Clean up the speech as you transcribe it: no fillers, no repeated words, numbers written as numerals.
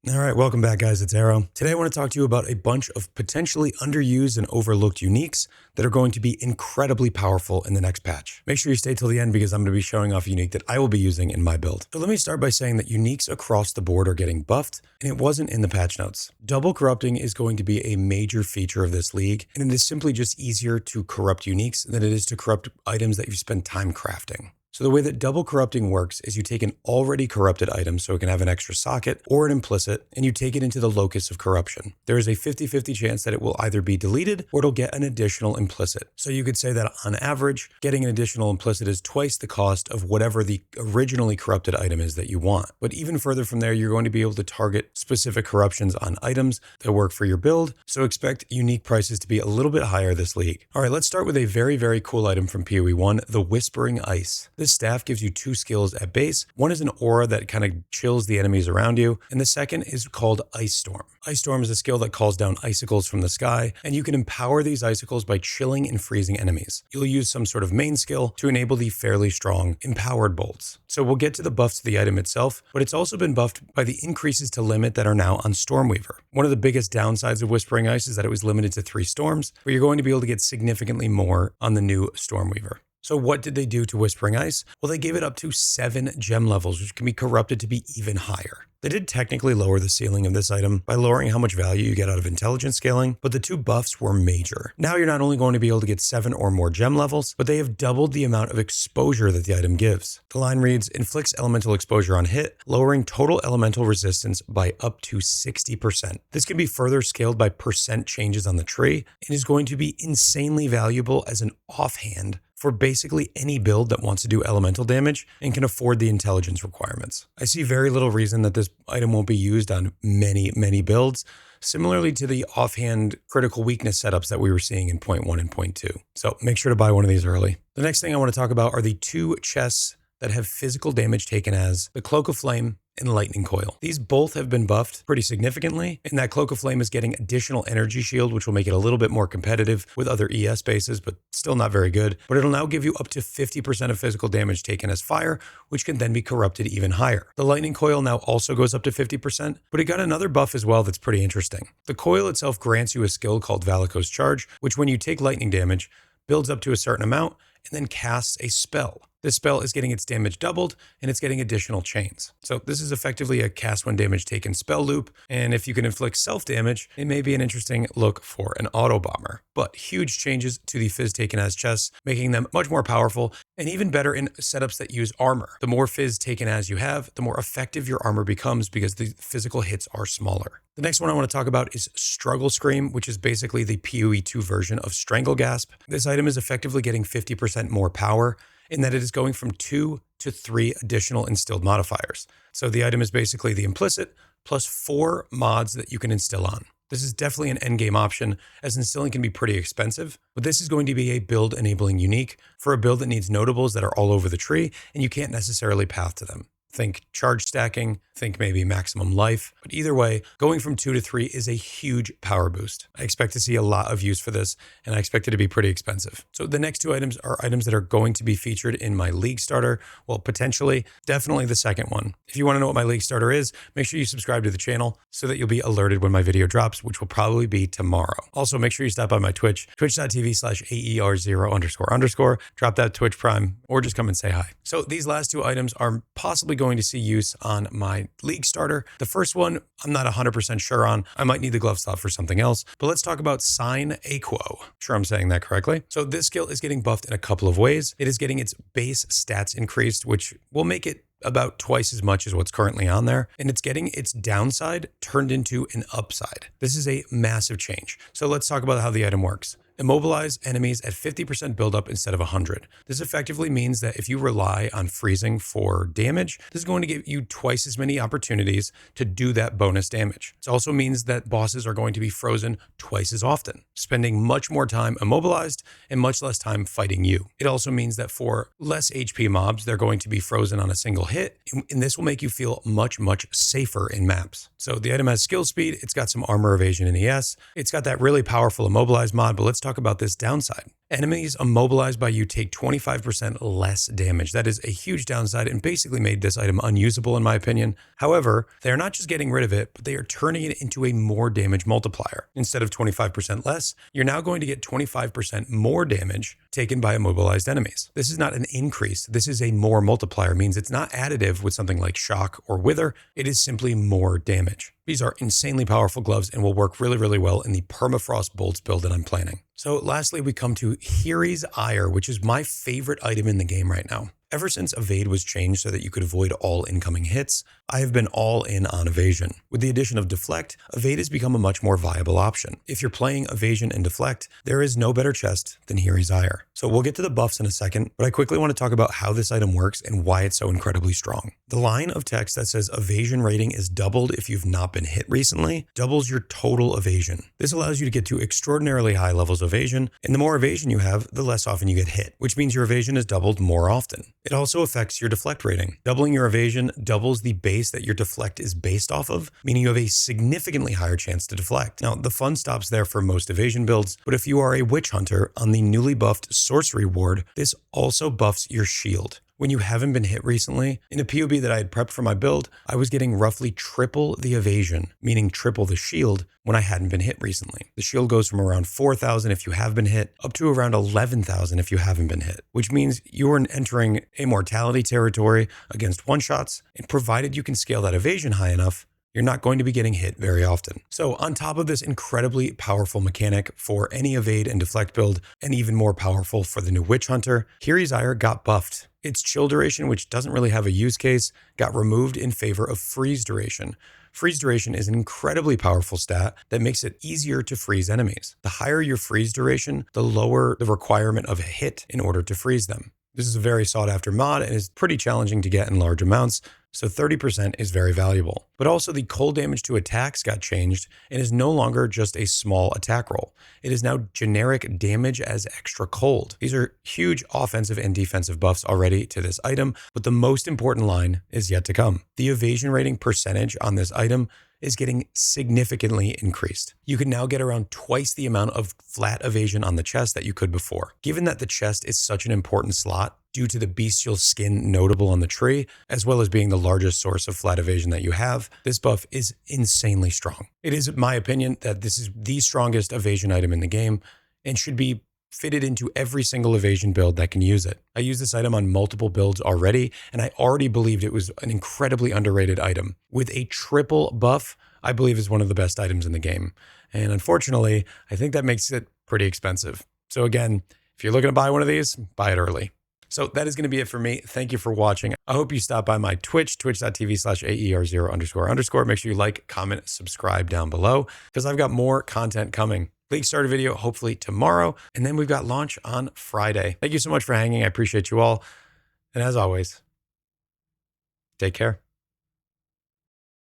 All right, welcome back, guys. It's Arrow. Today, I want to talk to you about a bunch of potentially underused and overlooked uniques that are going to be incredibly powerful in the next patch. Make sure you stay till the end because I'm going to be showing off a unique that I will be using in my build. So let me start by saying that uniques across the board are getting buffed, and it wasn't in the patch notes. Double corrupting is going to be a major feature of this league, and it is simply just easier to corrupt uniques than it is to corrupt items that you've spent time crafting. So the way that double corrupting works is you take an already corrupted item, so it can have an extra socket or an implicit, and you take it into the locus of corruption. There is a 50-50 chance that it will either be deleted or it'll get an additional implicit. So you could say that on average, getting an additional implicit is twice the cost of whatever the originally corrupted item is that you want. But even further from there, you're going to be able to target specific corruptions on items that work for your build. So expect unique prices to be a little bit higher this league. All right, let's start with a very, very cool item from PoE 1, the Whispering Ice. This staff gives you two skills at base. One is an aura that kind of chills the enemies around you, and the second is called Ice Storm. Ice Storm is a skill that calls down icicles from the sky, and you can empower these icicles by chilling and freezing enemies. You'll use some sort of main skill to enable the fairly strong empowered bolts. So we'll get to the buffs to the item itself, but it's also been buffed by the increases to limit that are now on Stormweaver. One of the biggest downsides of Whispering Ice is that it was limited to 3 storms, but you're going to be able to get significantly more on the new Stormweaver. So what did they do to Whispering Ice? Well, they gave it up to 7 gem levels, which can be corrupted to be even higher. They did technically lower the ceiling of this item by lowering how much value you get out of intelligence scaling, but the 2 buffs were major. Now you're not only going to be able to get 7 or more gem levels, but they have doubled the amount of exposure that the item gives. The line reads, inflicts elemental exposure on hit, lowering total elemental resistance by up to 60%. This can be further scaled by percent changes on the tree and is going to be insanely valuable as an offhand for basically any build that wants to do elemental damage and can afford the intelligence requirements. I see very little reason that this item won't be used on many builds, similarly to the offhand critical weakness setups that we were seeing in point 1 and point 2. So make sure to buy one of these early. The next thing I want to talk about are the 2 chests that have physical damage taken as the Cloak of Flame and Lightning Coil. These both have been buffed pretty significantly, and that Cloak of Flame is getting additional energy shield, which will make it a little bit more competitive with other ES bases, but still not very good. But it'll now give you up to 50% of physical damage taken as fire, which can then be corrupted even higher. The Lightning Coil now also goes up to 50%, but it got another buff as well that's pretty interesting. The coil itself grants you a skill called Valakos Charge, which when you take lightning damage, builds up to a certain amount, and then casts a spell. This spell is getting its damage doubled, and it's getting additional chains. So this is effectively a cast when damage taken spell loop, and if you can inflict self-damage, it may be an interesting look for an auto bomber. But huge changes to the fizz taken as chests, making them much more powerful, and even better in setups that use armor. The more fizz taken as you have, the more effective your armor becomes because the physical hits are smaller. The next one I want to talk about is Strugglescream, which is basically the PoE 2 version of Strangle Gasp. This item is effectively getting 50% more power, in that it is going from 2 to 3 additional instilled modifiers. So the item is basically the implicit plus 4 mods that you can instill on. This is definitely an endgame option, as instilling can be pretty expensive, but this is going to be a build enabling unique for a build that needs notables that are all over the tree and you can't necessarily path to them. Think charge stacking, think maybe maximum life. But either way, going from 2 to 3 is a huge power boost. I expect to see a lot of use for this, and I expect it to be pretty expensive. So the next 2 items are items that are going to be featured in my League Starter. Well, potentially, definitely the second one. If you want to know what my League Starter is, make sure you subscribe to the channel so that you'll be alerted when my video drops, which will probably be tomorrow. Also, make sure you stop by my Twitch, twitch.tv/AER0__. Drop that Twitch Prime, or just come and say hi. So these last 2 items are possibly going to see use on my League Starter. The first one, I'm not 100% sure on. I might need the glove slot for something else, but let's talk about Sine Aequo. Sure I'm saying that correctly. So this skill is getting buffed in a couple of ways. It is getting its base stats increased, which will make it about twice as much as what's currently on there, and it's getting its downside turned into an upside. This is a massive change. So let's talk about how the item works. Immobilize enemies at 50% buildup instead of 100. This effectively means that if you rely on freezing for damage, this is going to give you twice as many opportunities to do that bonus damage. It also means that bosses are going to be frozen twice as often, spending much more time immobilized and much less time fighting you. It also means that for less HP mobs, they're going to be frozen on a single hit, and this will make you feel much safer in maps. So the item has skill speed, it's got some armor evasion and ES, it's got that really powerful immobilize mod, but let's talk about this downside. Enemies immobilized by you take 25% less damage. That is a huge downside and basically made this item unusable in my opinion. However, they are not just getting rid of it, but they are turning it into a more damage multiplier. Instead of 25% less, you're now going to get 25% more damage taken by immobilized enemies. This is not an increase. This is a more multiplier, means it's not additive with something like shock or wither. It is simply more damage. These are insanely powerful gloves and will work really, really well in the permafrost bolts build that I'm planning. So lastly, we come to Hyrri's Ire, which is my favorite item in the game right now. Ever since Evade was changed so that you could avoid all incoming hits, I have been all in on Evasion. With the addition of Deflect, Evade has become a much more viable option. If you're playing Evasion and Deflect, there is no better chest than Hyrri's Ire. So we'll get to the buffs in a second, but I quickly want to talk about how this item works and why it's so incredibly strong. The line of text that says Evasion rating is doubled if you've not been hit recently doubles your total evasion. This allows you to get to extraordinarily high levels of evasion, and the more evasion you have, the less often you get hit, which means your evasion is doubled more often. It also affects your deflect rating. Doubling your evasion doubles the base that your deflect is based off of, meaning you have a significantly higher chance to deflect. Now, the fun stops there for most evasion builds, but if you are a witch hunter on the newly buffed sorcery ward, this also buffs your shield. When you haven't been hit recently, in a PoB that I had prepped for my build, I was getting roughly triple the evasion, meaning triple the shield, when I hadn't been hit recently. The shield goes from around 4,000 if you have been hit, up to around 11,000 if you haven't been hit, which means you are entering immortality territory against one-shots, and provided you can scale that evasion high enough, you're not going to be getting hit very often. So on top of this incredibly powerful mechanic for any evade and deflect build, and even more powerful for the new witch hunter, Hyrri's Ire got buffed. Its chill duration, which doesn't really have a use case, got removed in favor of freeze duration. Freeze duration is an incredibly powerful stat that makes it easier to freeze enemies. The higher your freeze duration, the lower the requirement of a hit in order to freeze them. This is a very sought after mod and is pretty challenging to get in large amounts, so 30% is very valuable. But also the cold damage to attacks got changed and is no longer just a small attack roll. It is now generic damage as extra cold. These are huge offensive and defensive buffs already to this item, but the most important line is yet to come. The evasion rating percentage on this item is getting significantly increased. You can now get around twice the amount of flat evasion on the chest that you could before. Given that the chest is such an important slot due to the bestial skin notable on the tree, as well as being the largest source of flat evasion that you have, this buff is insanely strong. It is my opinion that this is the strongest evasion item in the game and should be fitted into every single evasion build that can use it. I use this item on multiple builds already, and I already believed it was an incredibly underrated item. With a triple buff, I believe is one of the best items in the game. And unfortunately, I think that makes it pretty expensive. So again, if you're looking to buy one of these, buy it early. So that is going to be it for me. Thank you for watching. I hope you stop by my Twitch, twitch.tv/AER0__. Make sure you like, comment, subscribe down below because I've got more content coming. League starter video hopefully tomorrow, and then we've got launch on Friday. Thank you so much for hanging. I appreciate you all. And as always, take care.